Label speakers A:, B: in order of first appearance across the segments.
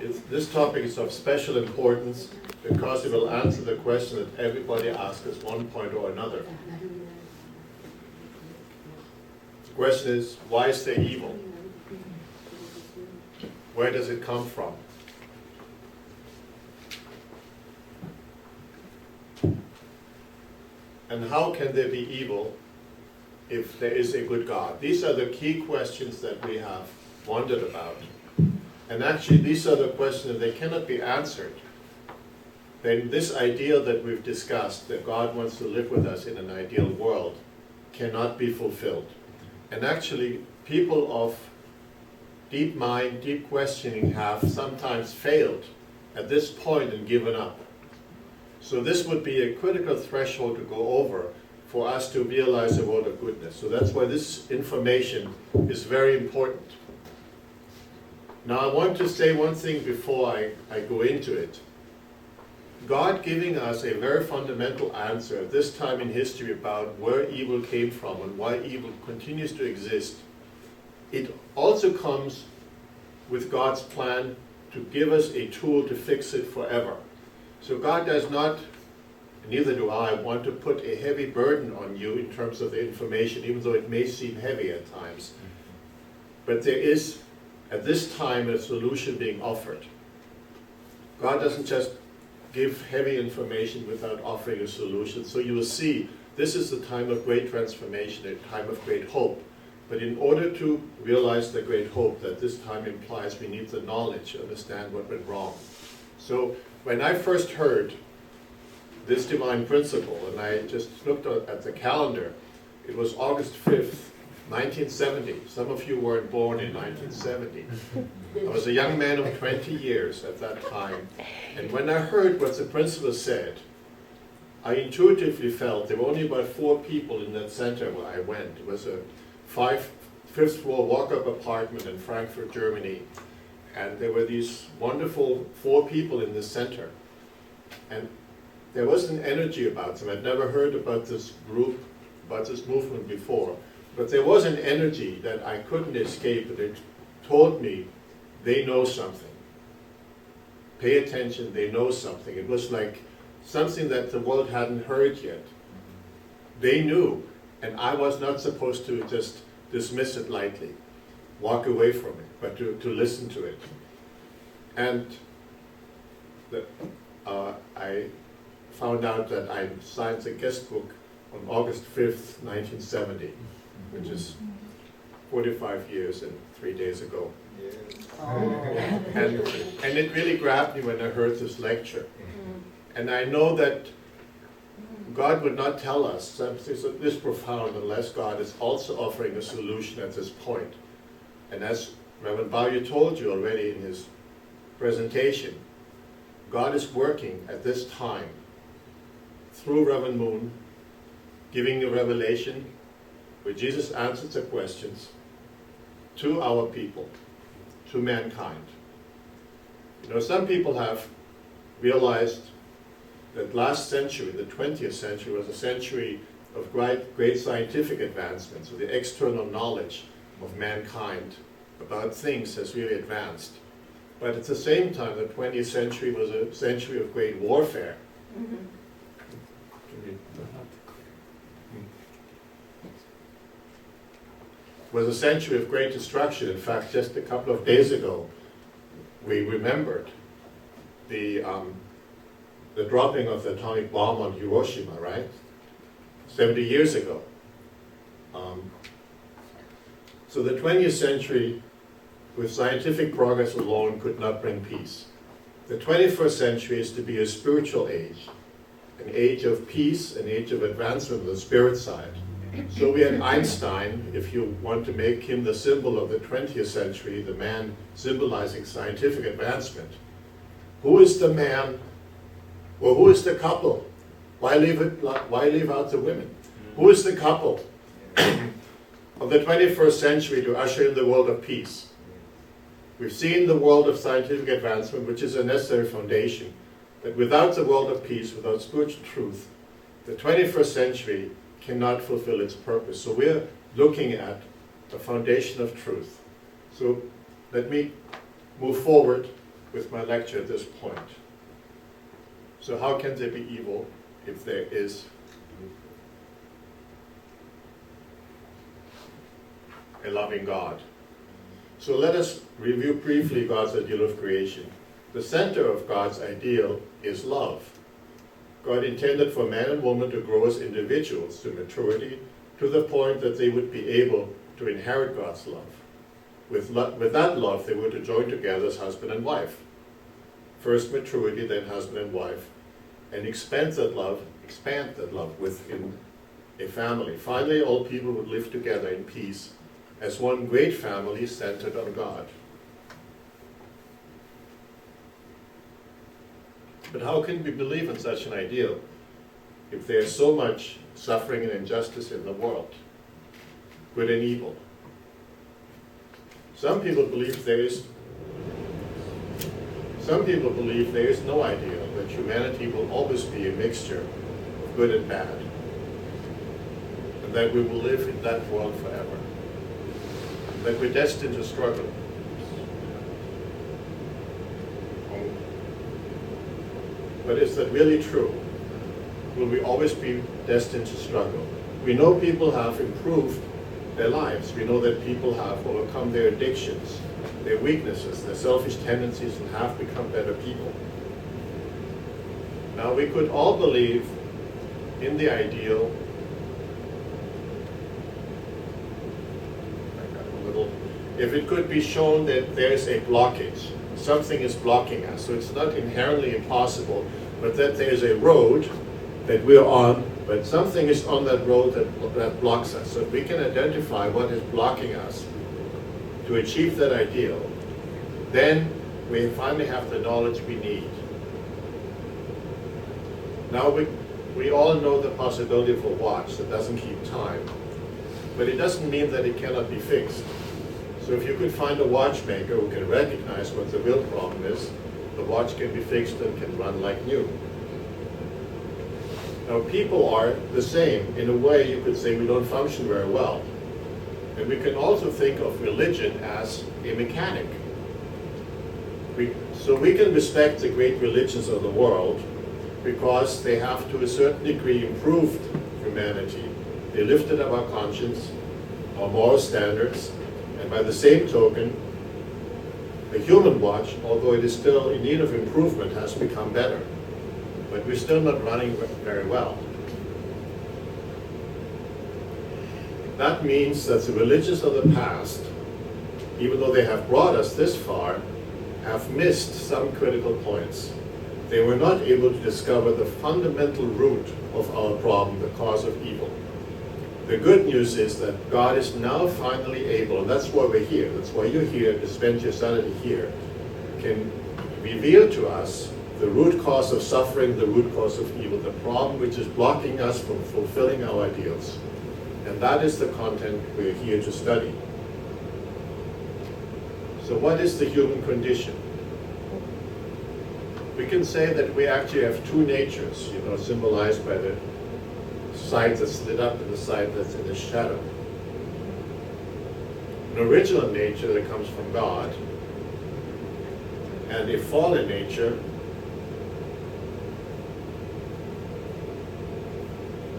A: this topic is of special importance because it will answer the question that everybody asks at one point or another. The question is, why is there evil? Where does it come from? And how can there be evil if there is a good God? These are the key questions that we have wondered about. And actually, these are the questions, if they cannot be answered, then this ideal that we've discussed, that God wants to live with us in an ideal world, cannot be fulfilled. And actually, people of deep mind, deep questioning have sometimes failed at this point and given up. So this would be a critical threshold to go over for us to realize a world of goodness. So that's why this information is very important. Now I want to say one thing before I go into it. God giving us a very fundamental answer at this time in history about where evil came from and why evil continues to exist, it also comes with God's plan to give us a tool to fix it forever. So God does not, neither do I, want to put a heavy burden on you in terms of the information, even though it may seem heavy at times. But there is, at this time, a solution being offered. God doesn't just give heavy information without offering a solution. So you will see, this is the time of great transformation, a time of great hope. But in order to realize the great hope that this time implies, we need the knowledge to understand what went wrong. So when I first heard this divine principle, and I just looked at the calendar, it was August 5th, 1970. Some of you weren't born in 1970. I was a young man of 20 years at that time. And when I heard what the principle said, I intuitively felt there were only about 4 people in that center where I went. It was a fifth floor walk-up apartment in Frankfurt, Germany. And there were these wonderful 4 people in the center. And there was an energy about them. I'd never heard about this group, about this movement before. But there was an energy that I couldn't escape, and it told me they know something. Pay attention, they know something. It was like something that the world hadn't heard yet. They knew, and I was not supposed to just dismiss it lightly, walk away from it, but to listen to it. And I found out that I signed the guest book on August 5th, 1970, which is 45 years and 3 days ago. And it really grabbed me when I heard this lecture. And I know that God would not tell us something this profound unless God is also offering a solution at this point. And as Reverend Bauer told you already in his presentation, God is working at this time through Reverend Moon, giving a revelation where Jesus answers the questions to our people, to mankind. You know, some people have realized that last century, the 20th century, was a century of great scientific advancements. So the external knowledge of mankind about things has really advanced. But at the same time, the 20th century was a century of great warfare. Mm-hmm. It was a century of great destruction. In fact, just a couple of days ago, we remembered the dropping of the atomic bomb on Hiroshima, right? 70 years ago. So the 20th century, with scientific progress alone, could not bring peace. The 21st century is to be a spiritual age, an age of peace, an age of advancement on the spirit side. So we had Einstein, if you want to make him the symbol of the 20th century, the man symbolizing scientific advancement. Who is the man, or who is the couple? Why leave out the women? Who is the couple of the 21st century to usher in the world of peace? We've seen the world of scientific advancement, which is a necessary foundation, but without the world of peace, without spiritual truth, the 21st century cannot fulfill its purpose. So we're looking at the foundation of truth. So let me move forward with my lecture at this point. So how can there be evil if there is a loving God? So let us review briefly God's ideal of creation. The center of God's ideal is love. God intended for man and woman to grow as individuals to maturity, to the point that they would be able to inherit God's love. With that love, they were to join together as husband and wife. First maturity, then husband and wife, and expand that love within a family. Finally, all people would live together in peace as one great family centered on God. But how can we believe in such an ideal if there is so much suffering and injustice in the world, good and evil? Some people believe there is no ideal, that humanity will always be a mixture of good and bad, and that we will live in that world forever, that we're destined to struggle. But is that really true? Will we always be destined to struggle? We know people have improved their lives. We know that people have overcome their addictions, their weaknesses, their selfish tendencies, and have become better people. Now, we could all believe in the ideal. If it could be shown that there's a blockage, something is blocking us, so it's not inherently impossible, but that there's a road that we're on, but something is on that road that blocks us. So if we can identify what is blocking us to achieve that ideal, then we finally have the knowledge we need. Now we all know the possibility of a watch that doesn't keep time, but it doesn't mean that it cannot be fixed. So if you could find a watchmaker who can recognize what the real problem is, the watch can be fixed and can run like new. Now people are the same. In a way, you could say we don't function very well. And we can also think of religion as a mechanic. So we can respect the great religions of the world because they have to a certain degree improved humanity. They lifted up our conscience, our moral standards, and by the same token, the human watch, although it is still in need of improvement, has become better. But we're still not running very well. That means that the religions of the past, even though they have brought us this far, have missed some critical points. They were not able to discover the fundamental root of our problem, the cause of evil. The good news is that God is now finally able, and that's why we're here, that's why you're here to spend your Saturday here, can reveal to us the root cause of suffering, the root cause of evil, the problem which is blocking us from fulfilling our ideals. And that is the content we're here to study. So what is the human condition? We can say that we actually have two natures, symbolized by the side that's lit up and the side that's in the shadow. An original nature that comes from God, and a fallen nature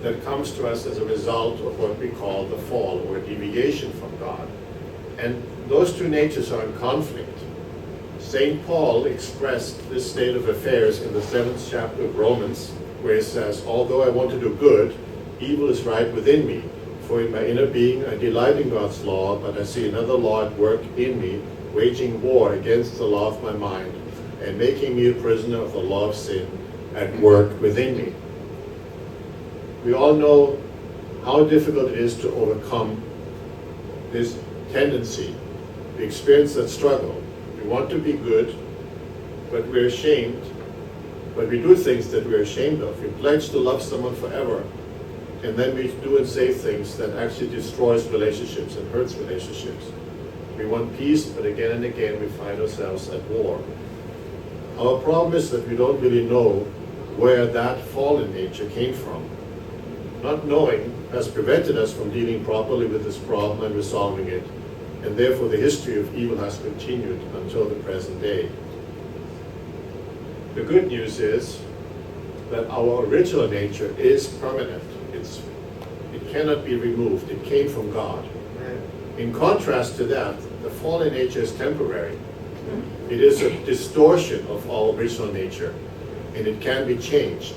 A: that comes to us as a result of what we call the fall, or a deviation from God. And those two natures are in conflict. St. Paul expressed this state of affairs in the 7th chapter of Romans, where he says, although I want to do good, evil is right within me. For in my inner being I delight in God's law, but I see another law at work in me, waging war against the law of my mind, and making me a prisoner of the law of sin at work within me. We all know how difficult it is to overcome this tendency. We experience that struggle. We want to be good, but we're ashamed. But we do things that we're ashamed of. We pledge to love someone forever, and then we do and say things that actually destroys relationships and hurts relationships. We want peace, but again and again we find ourselves at war. Our problem is that we don't really know where that fallen nature came from. Not knowing has prevented us from dealing properly with this problem and resolving it, and therefore the history of evil has continued until the present day. The good news is that our original nature is permanent. It cannot be removed. It came from God. In contrast to that, the fallen nature is temporary. It is a distortion of our original nature, and it can be changed.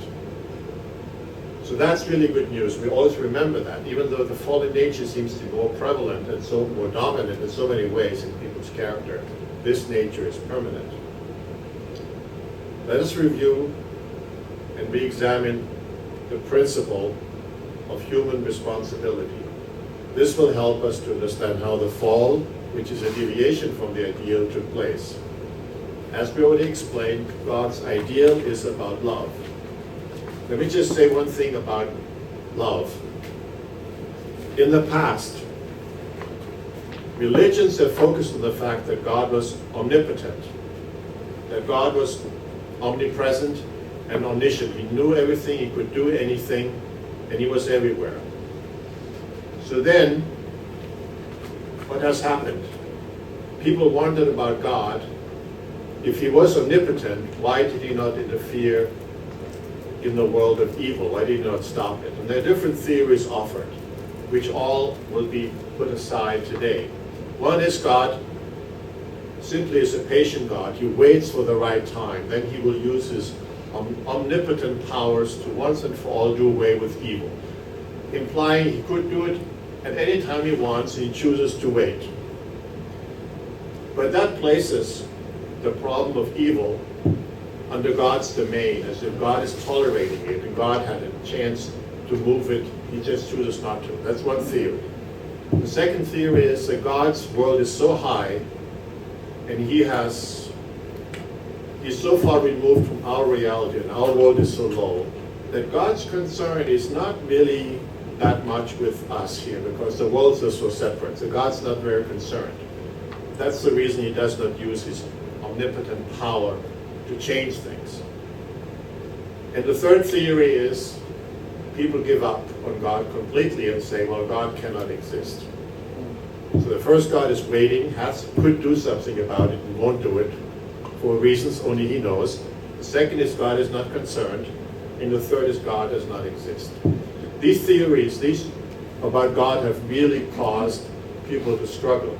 A: So that's really good news. We always remember that, even though the fallen nature seems to be more prevalent and so more dominant in so many ways in people's character, this nature is permanent. Let us review and re-examine the principle of human responsibility. This will help us to understand how the fall, which is a deviation from the ideal, took place. As we already explained, God's ideal is about love. Let me just say one thing about love. In the past, religions have focused on the fact that God was omnipotent, that God was omnipresent and omniscient. He knew everything, he could do anything, and he was everywhere. So then, what has happened? People wondered about God. If he was omnipotent, why did he not interfere in the world of evil? Why did he not stop it? And there are different theories offered, which all will be put aside today. One is God simply is a patient God. He waits for the right time. Then he will use his omnipotent powers to once and for all do away with evil, implying he could do it at any time he wants, and he chooses to wait. But that places the problem of evil under God's domain, as if God is tolerating it, and God had a chance to move it, he just chooses not to. That's one theory. The second theory is that God's world is so high, and he's so far removed from our reality, and our world is so low, that God's concern is not really that much with us here, because the worlds are so separate. So God's not very concerned. That's the reason he does not use his omnipotent power to change things. And the third theory is people give up on God completely and say, well, God cannot exist. So the first God is waiting, could do something about it and won't do it for reasons only he knows. The second is God is not concerned. And the third is God does not exist. These theories about God have really caused people to struggle.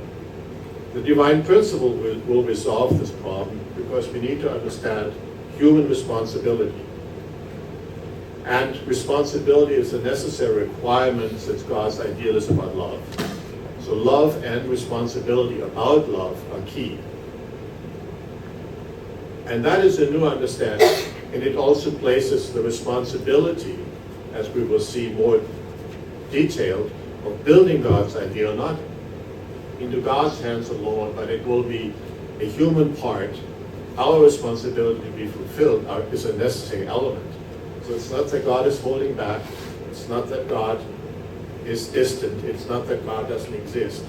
A: The divine principle will resolve this problem, because we need to understand human responsibility. And responsibility is a necessary requirement, since God's ideal is about love. So love and responsibility about love are key. And that is a new understanding. And it also places the responsibility, as we will see more detailed, of building God's ideal, not into God's hands alone, but it will be a human part. Our responsibility to be fulfilled is a necessary element. So it's not that God is holding back. It's not that God is distant. It's not that God doesn't exist.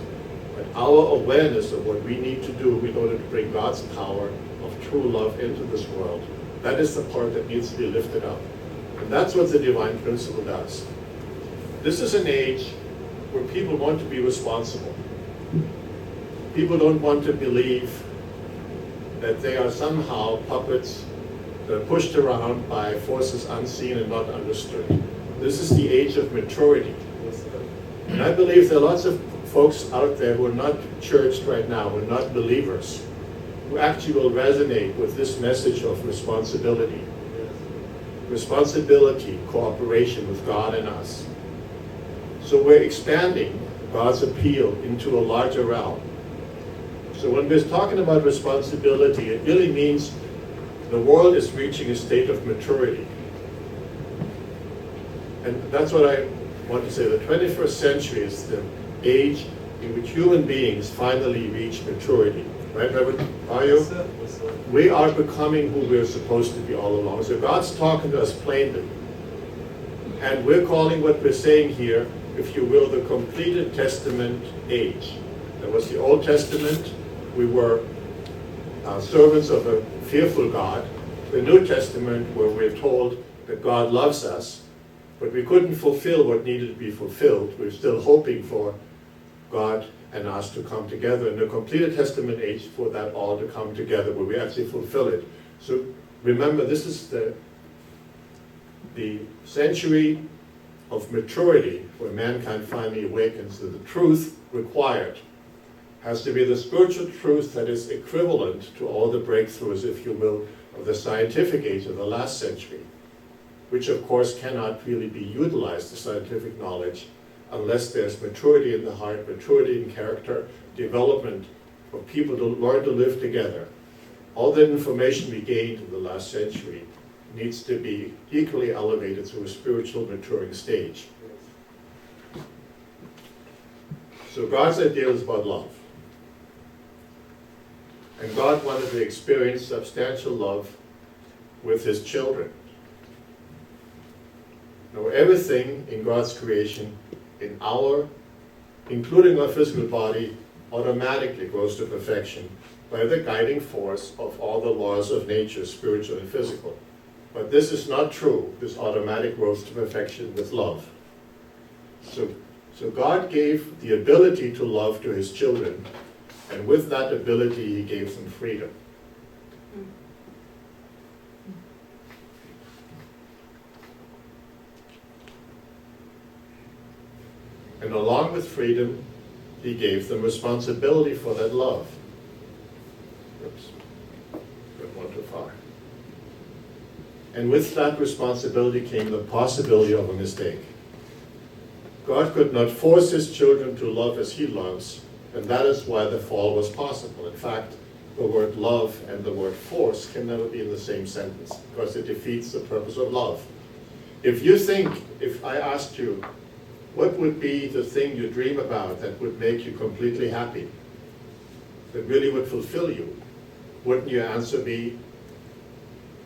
A: But our awareness of what we need to do in order to bring God's power of true love into this world, that is the part that needs to be lifted up. And that's what the divine principle does. This is an age where people want to be responsible. People don't want to believe that they are somehow puppets that are pushed around by forces unseen and not understood. This is the age of maturity. And I believe there are lots of folks out there who are not churched right now, who are not believers, who actually will resonate with this message of responsibility. Responsibility, cooperation with God and us. So we're expanding God's appeal into a larger realm. So when we're talking about responsibility, it really means the world is reaching a state of maturity. And that's what I want to say. The 21st century is the age in which human beings finally reach maturity. Right, Reverend? Are you?
B: Yes, sir. Yes, sir.
A: We are becoming who we're supposed to be all along. So God's talking to us plainly. And we're calling what we're saying here, if you will, the completed Testament age. There was the Old Testament. We were servants of a fearful God. The New Testament, where we're told that God loves us, but we couldn't fulfill what needed to be fulfilled. We're still hoping for God and us to come together. In the completed Testament age, for that all to come together, where we actually fulfill it. So remember, this is the century of maturity where mankind finally awakens that the truth required has to be the spiritual truth that is equivalent to all the breakthroughs, if you will, of the scientific age of the last century, which of course cannot really be utilized, the scientific knowledge, unless there's maturity in the heart, maturity in character, development for people to learn to live together. All the information we gained in the last century needs to be equally elevated through a spiritual maturing stage. So God's ideal is about love. And God wanted to experience substantial love with his children. Now, everything in God's creation, including our physical body, automatically grows to perfection by the guiding force of all the laws of nature, spiritual and physical. But this is not true, this automatic growth to perfection with love. So God gave the ability to love to his children, and with that ability he gave them freedom. And along with freedom, he gave them responsibility for that love. Oops, went one too far. And with that responsibility came the possibility of a mistake. God could not force his children to love as he loves, and that is why the fall was possible. In fact, the word love and the word force can never be in the same sentence, because it defeats the purpose of love. If I asked you, what would be the thing you dream about that would make you completely happy, that really would fulfill you? Wouldn't your answer be,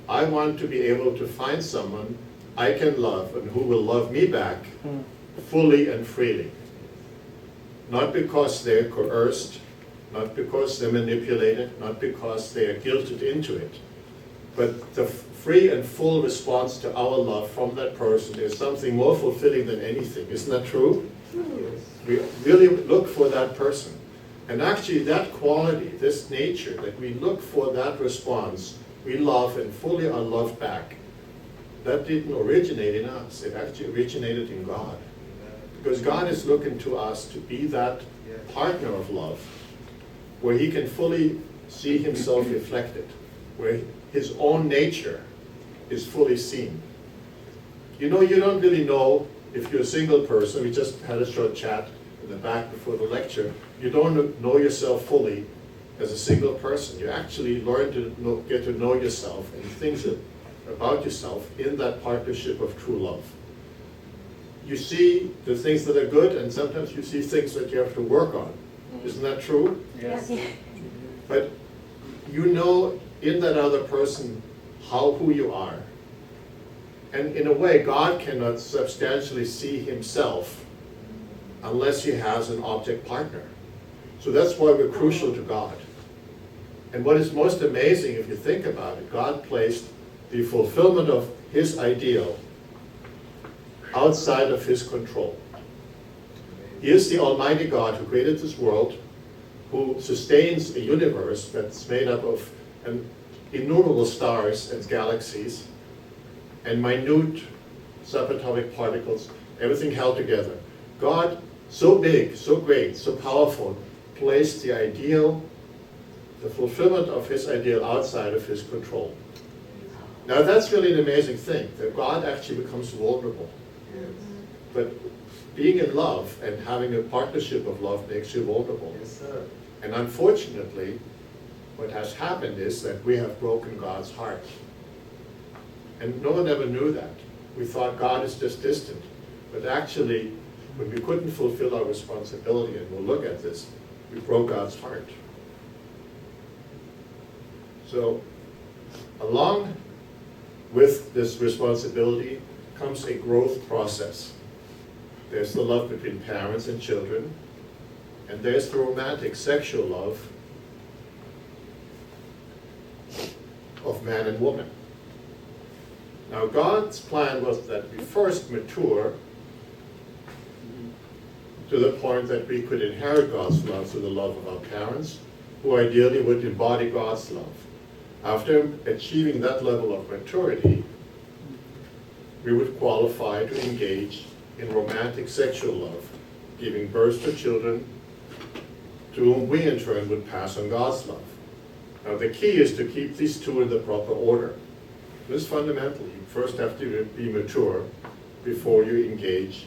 A: I want to be able to find someone I can love and who will love me back fully and freely? Not because they're coerced, not because they're manipulated, not because they are guilted into it, but the free and full response to our love from that person is something more fulfilling than anything. Isn't that true? Yes. We really look for that person. And actually that quality, this nature, that we look for that response, we love and fully are loved back, that didn't originate in us. It actually originated in God. Because God is looking to us to be that partner of love, where he can fully see himself reflected, where his own nature is fully seen. You know, you don't really know if you're a single person. We just had a short chat in the back before the lecture. You don't know yourself fully as a single person. You actually learn to get to know yourself and things about yourself in that partnership of true love. You see the things that are good, and sometimes you see things that you have to work on. Isn't that true?
B: Yes.
A: But you know in that other person who you are. And in a way, God cannot substantially see himself unless he has an object partner. So that's why we're crucial to God. And what is most amazing, if you think about it, God placed the fulfillment of his ideal outside of his control. He is the Almighty God who created this world, who sustains a universe that's made up of innumerable stars and galaxies and minute subatomic particles, everything held together. God, so big, so great, so powerful, placed the ideal, the fulfillment of his ideal outside of his control. Now that's really an amazing thing, that God actually becomes vulnerable.
C: Yes.
A: But being in love and having a partnership of love makes you vulnerable.
C: Yes, sir.
A: And unfortunately, what has happened is that we have broken God's heart. And no one ever knew that. We thought God is just distant. But actually, when we couldn't fulfill our responsibility, and we'll look at this, we broke God's heart. So, along with this responsibility comes a growth process. There's the love between parents and children, and there's the romantic sexual love of man and woman. Now God's plan was that we first mature to the point that we could inherit God's love through the love of our parents, who ideally would embody God's love. After achieving that level of maturity, we would qualify to engage in romantic sexual love, giving birth to children to whom we in turn would pass on God's love. Now the key is to keep these two in the proper order. This fundamentally, you first have to be mature before you engage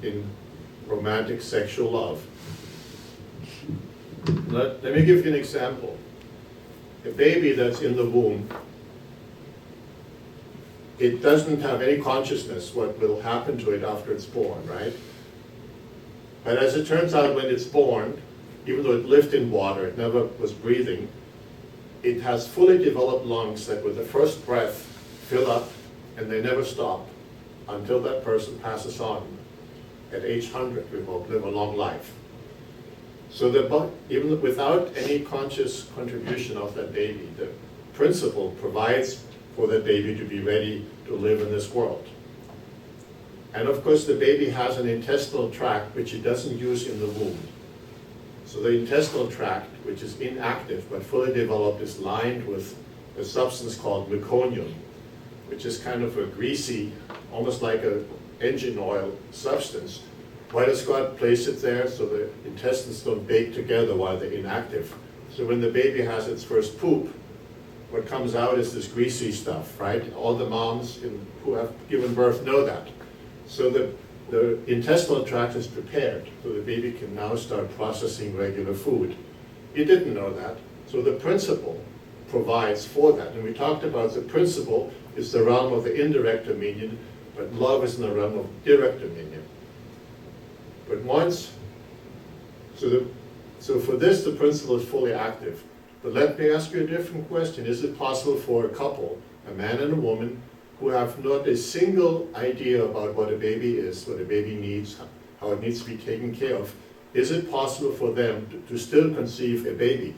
A: in romantic sexual love. Let me give you an example. A baby that's in the womb, it doesn't have any consciousness what will happen to it after it's born, right? But as it turns out, when it's born, even though it lived in water, it never was breathing, it has fully developed lungs that with the first breath fill up and they never stop until that person passes on. At age 100, we will live a long life. So even without any conscious contribution of that baby, the principle provides for that baby to be ready to live in this world. And of course, the baby has an intestinal tract which it doesn't use in the womb. So the intestinal tract, which is inactive but fully developed, is lined with a substance called meconium, which is kind of a greasy, almost like an engine oil substance. Why does God place it there? So the intestines don't bake together while they're inactive. So when the baby has its first poop, what comes out is this greasy stuff, right? All the moms who have given birth know that. So the intestinal tract is prepared, so the baby can now start processing regular food. It didn't know that, so the principle provides for that. And we talked about the principle is the realm of the indirect dominion, but love is in the realm of direct dominion. But so for this, the principle is fully active. But let me ask you a different question. Is it possible for a couple, a man and a woman, who have not a single idea about what a baby is, what a baby needs, how it needs to be taken care of, is it possible for them to still conceive a baby?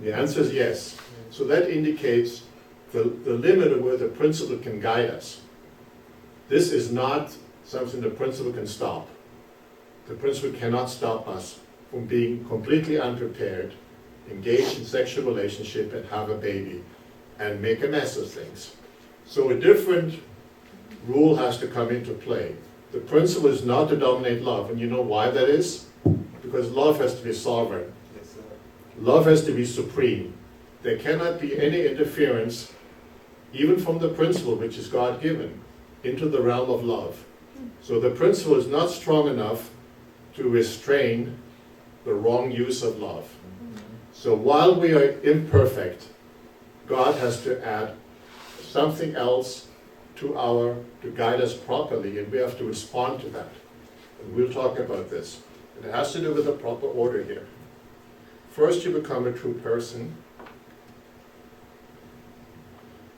A: The answer is yes. So that indicates the limit of where the principle can guide us. This is not something the principle can stop. The principle cannot stop us from being completely unprepared, engage in sexual relationship and have a baby and make a mess of things. So a different rule has to come into play. The principle is not to dominate love, and you know why that is? Because love has to be sovereign.
B: Yes, sir.
A: Love has to be supreme. There cannot be any interference, even from the principle, which is God-given, into the realm of love. So the principle is not strong enough to restrain the wrong use of love. So while we are imperfect, God has to add something else to guide us properly, and we have to respond to that. And we'll talk about this. And it has to do with the proper order here. First, you become a true person.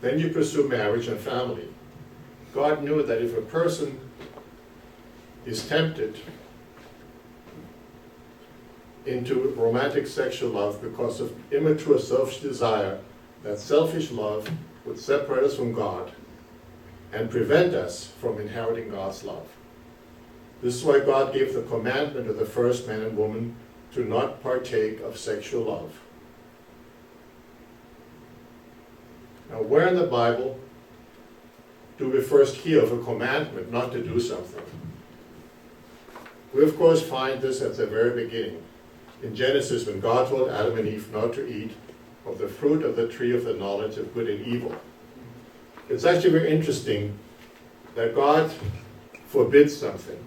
A: Then you pursue marriage and family. God knew that if a person is tempted into romantic sexual love because of immature selfish desire, that selfish love would separate us from God and prevent us from inheriting God's love. This is why God gave the commandment of the first man and woman to not partake of sexual love. Now, where in the Bible do we first hear of a commandment not to do something? We, of course, find this at the very beginning. In Genesis, when God told Adam and Eve not to eat of the fruit of the tree of the knowledge of good and evil. It's actually very interesting that God forbids something.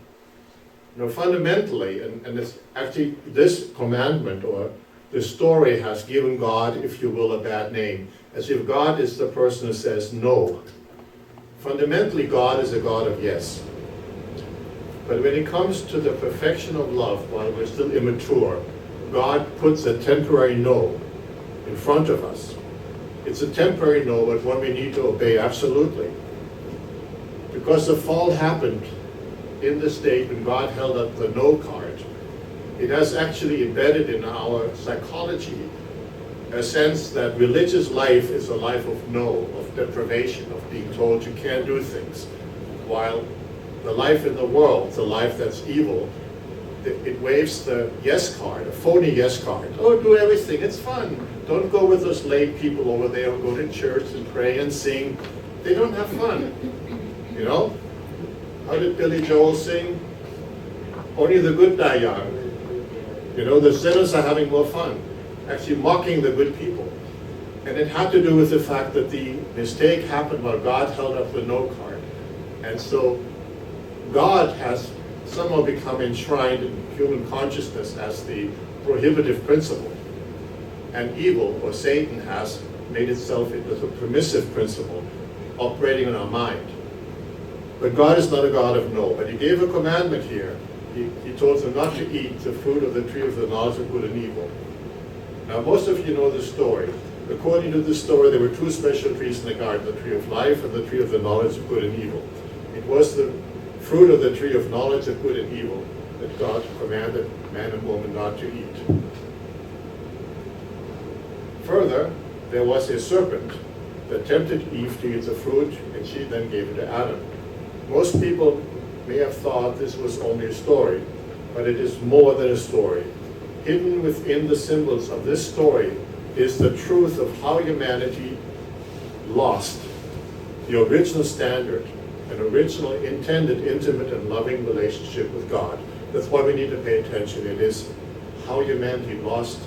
A: You know, fundamentally, and it's actually this commandment or this story has given God, if you will, a bad name, as if God is the person who says no. Fundamentally, God is a God of yes. But when it comes to the perfection of love, while we're still immature, God puts a temporary no in front of us. It's a temporary no, but one we need to obey absolutely. Because the fall happened in the state when God held up the no card, it has actually embedded in our psychology a sense that religious life is a life of no, of deprivation, of being told you can't do things, while the life in the world, the life that's evil, it waves the yes card, a phony yes card. Oh, do everything, it's fun. Don't go with those lay people over there who go to church and pray and sing. They don't have fun, you know? How did Billy Joel sing? Only the good die young. You know, the sinners are having more fun, actually mocking the good people. And it had to do with the fact that the mistake happened while God held up the no card. And so God has somehow become enshrined in human consciousness as the prohibitive principle. And evil, or Satan, has made itself into the permissive principle operating in our mind. But God is not a God of no. But he gave a commandment here. He told them not to eat the fruit of the tree of the knowledge of good and evil. Now, most of you know the story. According to this story, there were two special trees in the garden, the tree of life and the tree of the knowledge of good and evil. It was the fruit of the tree of knowledge of good and evil that God commanded man and woman not to eat. Further, there was a serpent that tempted Eve to eat the fruit, and she then gave it to Adam. Most people may have thought this was only a story, but it is more than a story. Hidden within the symbols of this story is the truth of how humanity lost the original standard, an original intended intimate and loving relationship with God. That's why we need to pay attention. It is how humanity lost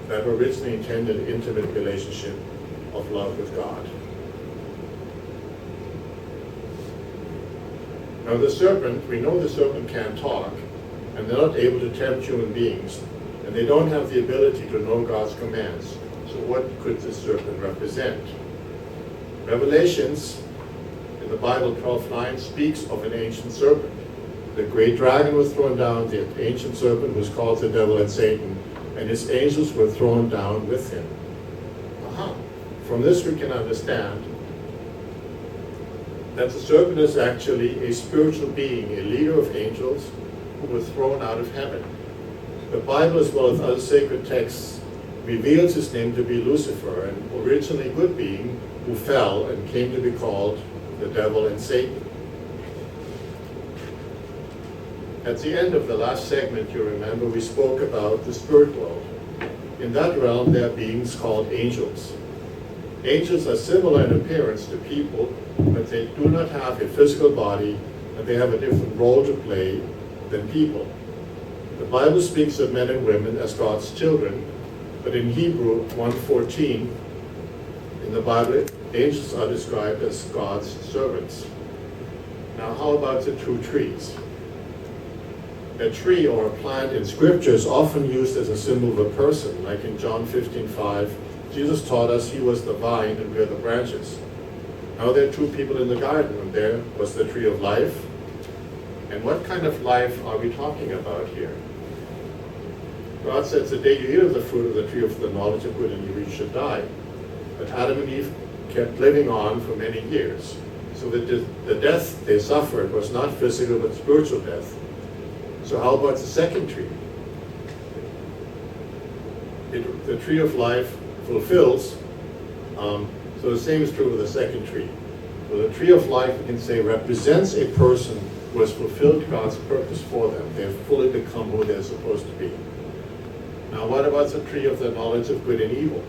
A: that originally intended intimate relationship of love with God. Now the serpent, we know the serpent can't talk, and they're not able to tempt human beings, and they don't have the ability to know God's commands. So what could this serpent represent? Revelations in the Bible 12:9 speaks of an ancient serpent. The great dragon was thrown down, the ancient serpent was called the devil and Satan, and his angels were thrown down with him. From this we can understand that the serpent is actually a spiritual being, a leader of angels who was thrown out of heaven. The Bible, as well as other sacred texts, reveals his name to be Lucifer, an originally good being who fell and came to be called the devil and Satan. At the end of the last segment, you remember, we spoke about the spirit world. In that realm, there are beings called angels. Angels are similar in appearance to people, but they do not have a physical body, and they have a different role to play than people. The Bible speaks of men and women as God's children, but in Hebrew 1:14, in the Bible, angels are described as God's servants. Now, how about the two trees? A tree or a plant in Scripture is often used as a symbol of a person, like in John 15:5. Jesus taught us he was the vine and we are the branches. Now there are two people in the garden, and there was the tree of life. And what kind of life are we talking about here? God says, the day you eat of the fruit of the tree of the knowledge of good and evil, you should die. But Adam and Eve kept living on for many years. So the death they suffered was not physical but spiritual death. So how about the second tree? The tree of life fulfills, so the same is true with the second tree. So the tree of life, we can say, represents a person who has fulfilled God's purpose for them. They have fully become who they're supposed to be. Now what about the tree of the knowledge of good and evil?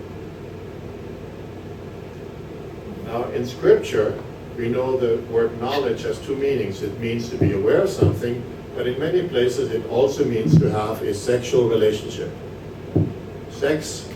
A: Now in Scripture, we know the word knowledge has two meanings. It means to be aware of something, but in many places it also means to have a sexual relationship. Sex